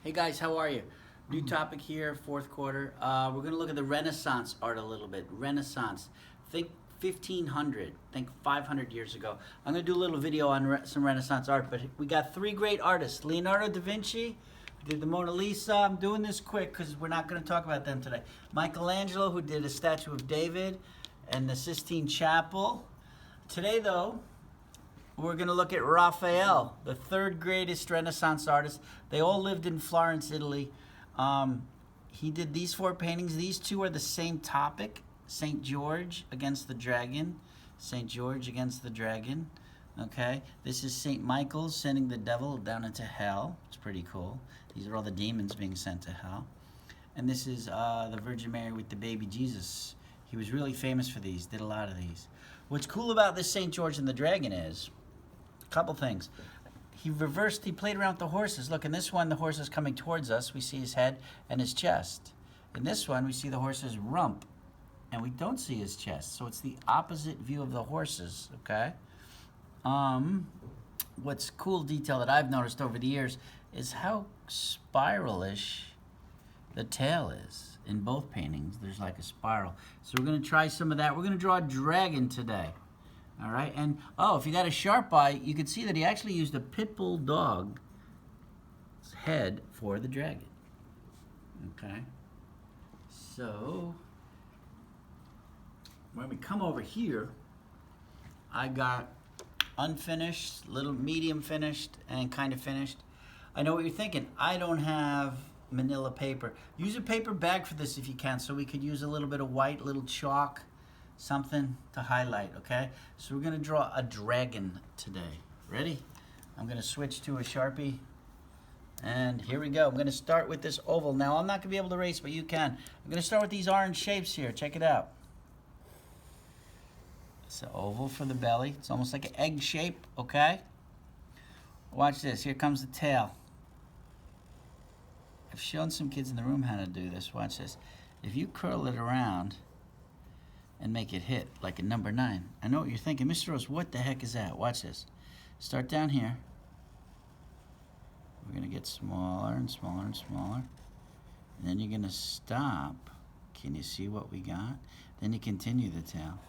Hey guys, how are you? New topic here, fourth quarter. We're going to look at the Renaissance art a little bit. Renaissance. Think 1500, think 500 years ago. I'm going to do a little video on some Renaissance art, but we got three great artists. Leonardo da Vinci did the Mona Lisa. I'm doing this quick because we're not going to talk about them today. Michelangelo, who did a statue of David and the Sistine Chapel. Today, though, we're going to look at Raphael, the third greatest Renaissance artist. They all lived in Florence, Italy. He did these four paintings. These two are the same topic. St. George against the dragon. St. George against the dragon. Okay. This is St. Michael sending the devil down into hell. It's pretty cool. These are all the demons being sent to hell. And this is the Virgin Mary with the baby Jesus. He was really famous for these. Did a lot of these. What's cool about this St. George and the dragon is couple things. He played around with the horses. Look, in this one, the horse is coming towards us. We see his head and his chest. In this one, we see the horse's rump, and we don't see his chest. So it's the opposite view of the horses, okay? What's cool detail that I've noticed over the years is how spiralish the tail is. In both paintings, there's like a spiral. So we're going to try some of that. We're going to draw a dragon today. All right, and if you got a sharp eye, you can see that he actually used a pit bull dog's head for the dragon. Okay, so when we come over here, I got unfinished, little medium finished, and kind of finished. I know what you're thinking. I don't have manila paper. Use a paper bag for this if you can, so we could use a little bit of white, little chalk, something to highlight, okay? So we're going to draw a dragon today. Ready? I'm going to switch to a Sharpie. And here we go. I'm going to start with this oval. Now, I'm not going to be able to erase, but you can. I'm going to start with these orange shapes here. Check it out. It's an oval for the belly. It's almost like an egg shape, okay? Watch this. Here comes the tail. I've shown some kids in the room how to do this. Watch this. If you curl it around and make it hit like a number 9. I know what you're thinking. Mr. Rose, what the heck is that? Watch this. Start down here. We're going to get smaller and smaller and smaller. And then you're going to stop. Can you see what we got? Then you continue the tail.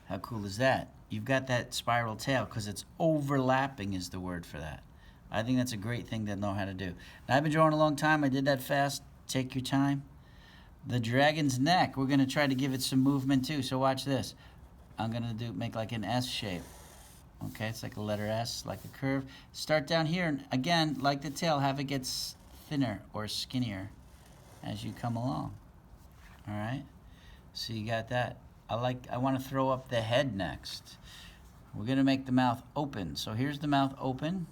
How cool is that? You've got that spiral tail because it's overlapping is the word for that. I think that's a great thing to know how to do. Now, I've been drawing a long time. I did that fast. Take your time. The dragon's neck, we're going to try to give it some movement too. So watch this. I'm going to make like an S shape. Okay, it's like a letter S, like a curve. Start down here, and again, like the tail, have it get thinner or skinnier as you come along. All right? So you got that. I want to throw up the head next. We're going to make the mouth open. So here's the mouth open.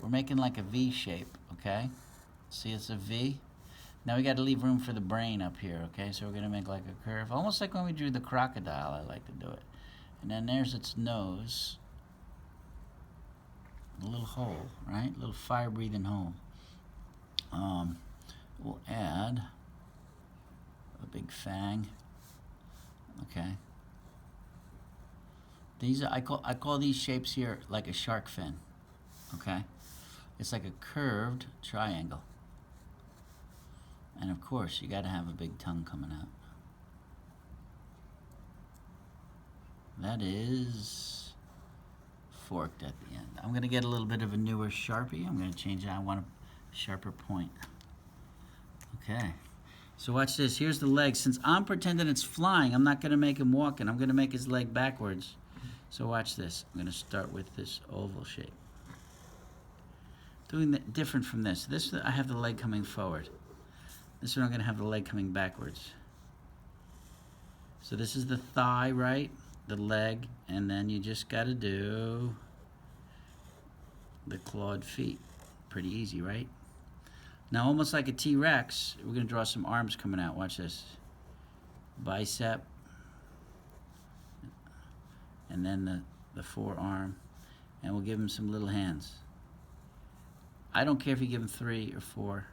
We're making like a V shape, okay? See, it's a V. Now we got to leave room for the brain up here, okay? So we're going to make like a curve, almost like when we drew the crocodile. I like to do it. And then there's its nose. A little hole, right? A little fire-breathing hole. We'll add a big fang, okay? These I call these shapes here like a shark fin, okay? It's like a curved triangle. And of course, you got to have a big tongue coming out. That is forked at the end. I'm going to get a little bit of a newer Sharpie. I'm going to change it. I want a sharper point. Okay. So watch this. Here's the leg. Since I'm pretending it's flying, I'm not going to make him walking. I'm going to make his leg backwards. So watch this. I'm going to start with this oval shape. Doing that different from this. I have the leg coming forward. This one I'm going to have the leg coming backwards. So this is the thigh, right? The leg, and then you just got to do the clawed feet. Pretty easy, right? Now, almost like a T-Rex, we're going to draw some arms coming out. Watch this. Bicep, and then the forearm, and we'll give him some little hands. I don't care if you give him 3 or 4.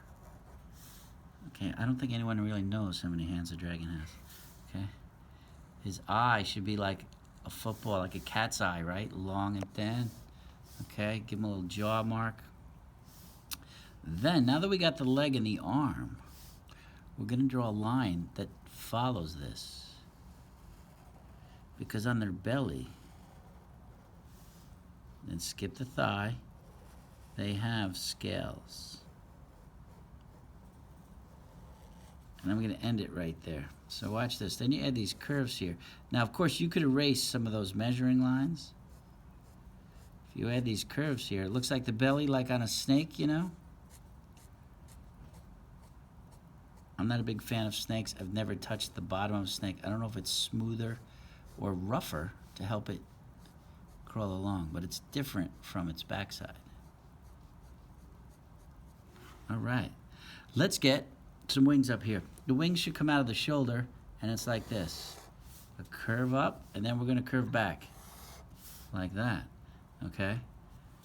Okay, I don't think anyone really knows how many hands a dragon has. Okay, his eye should be like a football, like a cat's eye, right? Long and thin. Okay, give him a little jaw mark. Then, now that we got the leg and the arm, we're going to draw a line that follows this. Because on their belly, then skip the thigh, they have scales. And I'm going to end it right there. So watch this. Then you add these curves here. Now, of course, you could erase some of those measuring lines. If you add these curves here, it looks like the belly like on a snake, you know? I'm not a big fan of snakes. I've never touched the bottom of a snake. I don't know if it's smoother or rougher to help it crawl along, but it's different from its backside. All right, let's get some wings up here. The wings should come out of the shoulder, and it's like this. A curve up, and then we're gonna curve back, like that, okay?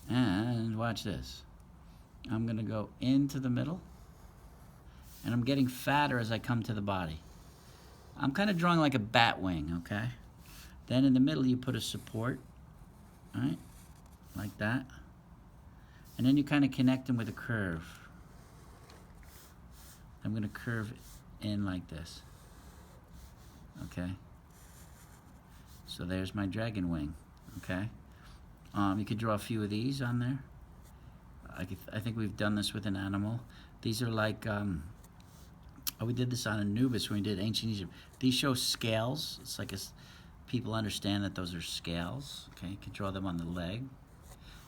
And watch this. I'm gonna go into the middle, and I'm getting fatter as I come to the body. I'm kind of drawing like a bat wing, okay? Then in the middle you put a support, all right? Like that. And then you kind of connect them with a curve. I'm gonna curve in like this, okay? So there's my dragon wing, okay? You could draw a few of these on there. I think we've done this with an animal. These are like, we did this on Anubis when we did ancient Egypt. These show scales. It's like people understand that those are scales. Okay, you can draw them on the leg.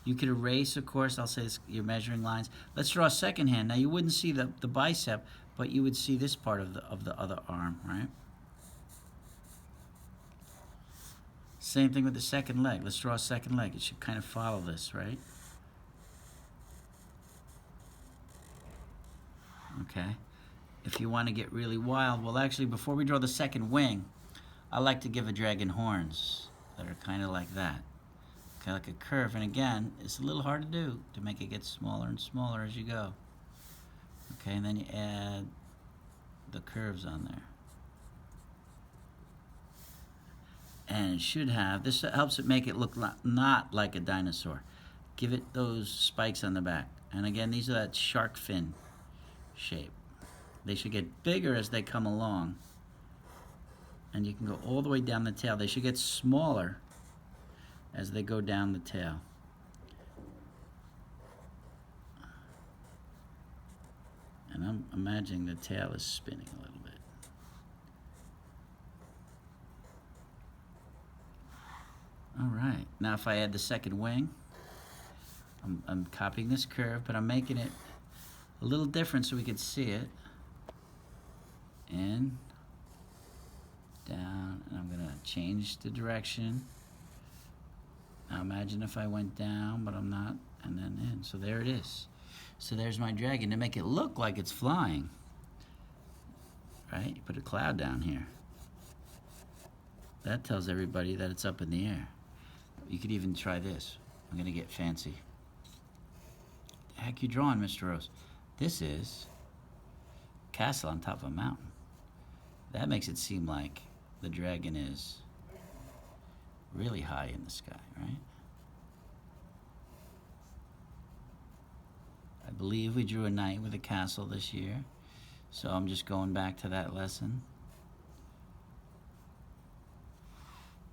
You could erase, of course, I'll say this, your measuring lines. Let's draw a second hand. Now you wouldn't see the bicep, but you would see this part of the other arm, right? Same thing with the second leg. Let's draw a second leg. It should kind of follow this, right? Okay. If you want to get really wild, well, actually, before we draw the second wing, I like to give a dragon horns that are kind of like that. Kind of like a curve. And again, it's a little hard to do to make it get smaller and smaller as you go. Okay, and then you add the curves on there. And it should have, this helps it make it look not like a dinosaur. Give it those spikes on the back. And again, these are that shark fin shape. They should get bigger as they come along. And you can go all the way down the tail. They should get smaller as they go down the tail. And I'm imagining the tail is spinning a little bit. All right, now if I add the second wing, I'm copying this curve, but I'm making it a little different so we can see it. In, down, and I'm gonna change the direction. Now imagine if I went down, but I'm not, and then in. So there it is. So there's my dragon. To make it look like it's flying, right? You put a cloud down here. That tells everybody that it's up in the air. You could even try this. I'm gonna get fancy. The heck you drawing, Mr. Rose? This is a castle on top of a mountain. That makes it seem like the dragon is really high in the sky, right? I believe we drew a knight with a castle this year, so I'm just going back to that lesson.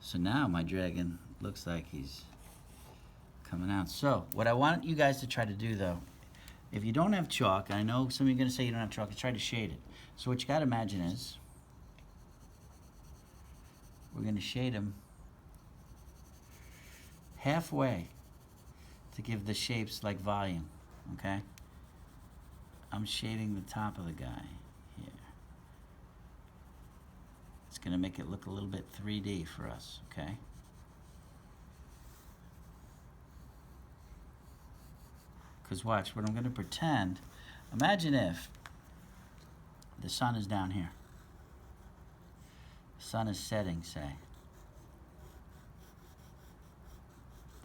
So now my dragon looks like he's coming out. So what I want you guys to try to do, though, if you don't have chalk, I know some of you are going to say you don't have chalk, try to shade it. So what you got to imagine is we're going to shade him halfway to give the shapes like volume, okay? I'm shading the top of the guy here. It's going to make it look a little bit 3D for us, okay? Because watch, what I'm going to pretend, imagine if the sun is down here. The sun is setting, say.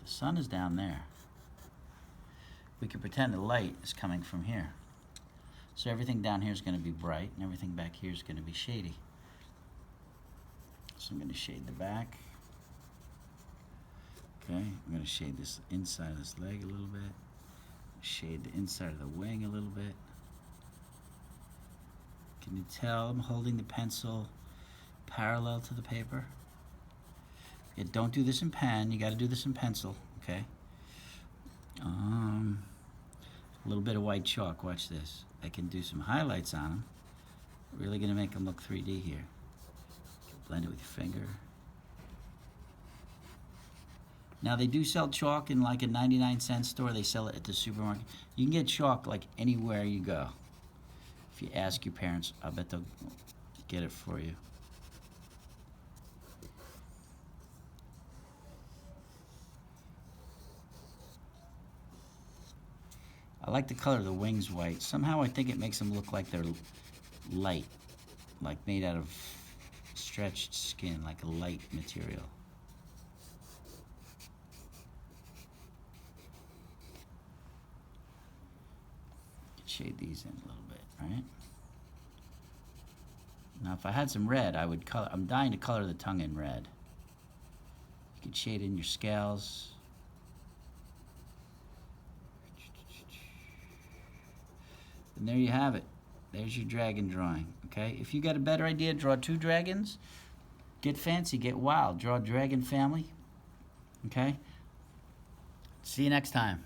The sun is down there. We can pretend the light is coming from here. So everything down here is going to be bright, and everything back here is going to be shady. So I'm going to shade the back. Okay, I'm going to shade this inside of this leg a little bit. Shade the inside of the wing a little bit. Can you tell I'm holding the pencil parallel to the paper? Yeah, don't do this in pen. You got to do this in pencil. Okay. A little bit of white chalk. Watch this. I can do some highlights on them. Really going to make them look 3D here. Blend it with your finger. Now they do sell chalk in like a 99-cent store. They sell it at the supermarket. You can get chalk like anywhere you go. If you ask your parents, I bet they'll get it for you. I like the color of the wings white. Somehow I think it makes them look like they're light, like made out of stretched skin, like a light material. Shade these in a little bit, right? Now if I had some red, I would color, I'm dying to color the tongue in red. You could shade in your scales. And there you have it. There's your dragon drawing, okay? If you got a better idea, draw 2 dragons. Get fancy, get wild. Draw a dragon family, okay? See you next time.